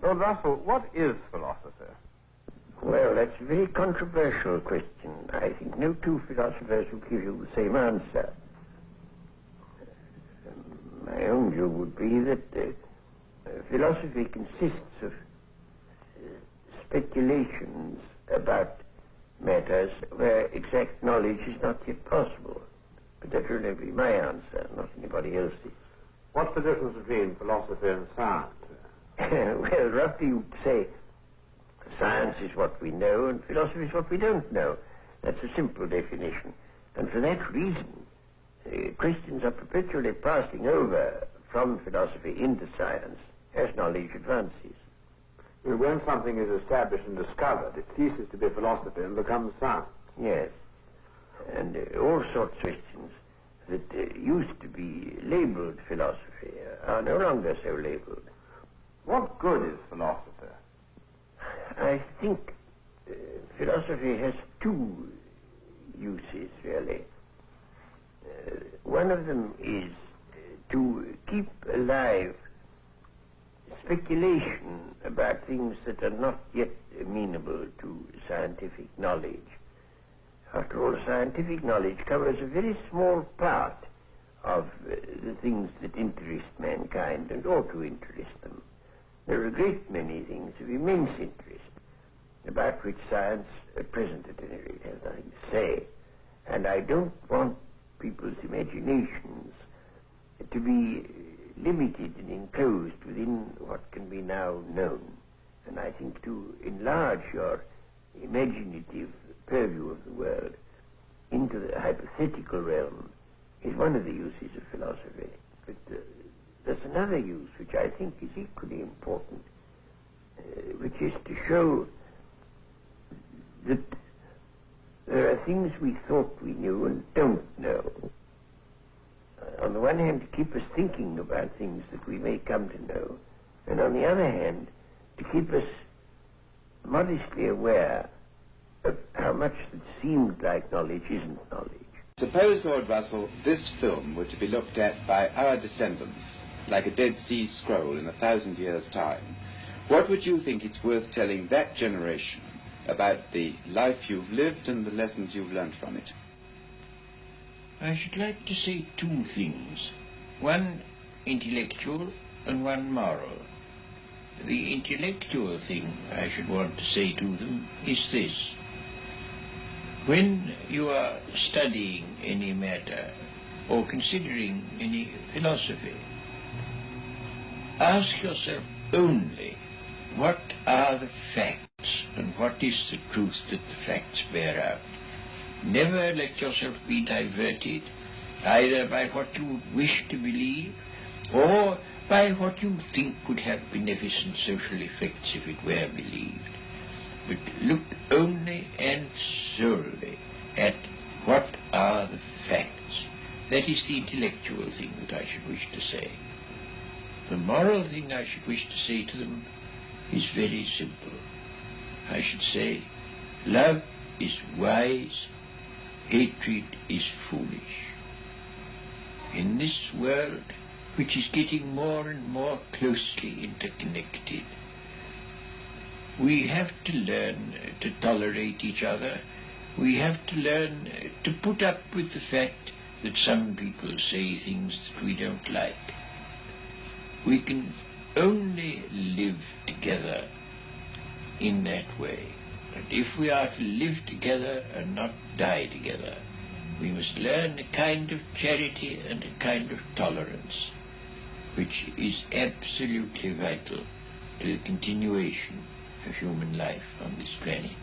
Lord Russell, what is philosophy? Well, that's a very controversial question. I think no two philosophers will give you the same answer. My own view would be that philosophy consists of speculations about matters where exact knowledge is not yet possible. But that will only be my answer, not anybody else's. What's the difference between philosophy and science? Well, roughly you'd say science is what we know and philosophy is what we don't know. That's a simple definition. And for that reason, Christians are perpetually passing over from philosophy into science as knowledge advances. When something is established and discovered, it ceases to be philosophy and becomes science. Yes. And all sorts of questions that used to be labeled philosophy are no longer so labeled. What good is philosophy? I think philosophy has two uses, really. One of them is to keep alive speculation about things that are not yet amenable to scientific knowledge. After all, scientific knowledge covers a very small part of the things that interest mankind and ought to interest them. There are a great many things of immense interest about which science, at present at any rate, has nothing to say. And I don't want people's imaginations to be limited and enclosed within what can be now known. And I think to enlarge your imaginative purview of the world into the hypothetical realm is one of the uses of philosophy. But there's another use which I think is equally important, which is to show that there are things we thought we knew and don't know. On the one hand, to keep us thinking about things that we may come to know, and on the other hand, to keep us modestly aware of how much that seemed like knowledge isn't knowledge. Suppose, Lord Russell, this film were to be looked at by our descendants, like a Dead Sea Scroll in 1,000 years' time. What would you think it's worth telling that generation about the life you've lived and the lessons you've learned from it? I should like to say two things, one intellectual and one moral. The intellectual thing I should want to say to them is this. When you are studying any matter or considering any philosophy, ask yourself only what are the facts and what is the truth that the facts bear out. Never let yourself be diverted either by what you wish to believe or by what you think could have beneficent social effects if it were believed. But look only and solely at what are the facts. That is the intellectual thing that I should wish to say. The moral thing I should wish to say to them is very simple. I should say, love is wise, hatred is foolish. In this world, which is getting more and more closely interconnected, we have to learn to tolerate each other. We have to learn to put up with the fact that some people say things that we don't like. We can only live together in that way. But if we are to live together and not die together, we must learn a kind of charity and a kind of tolerance, which is absolutely vital to the continuation of human life on this planet.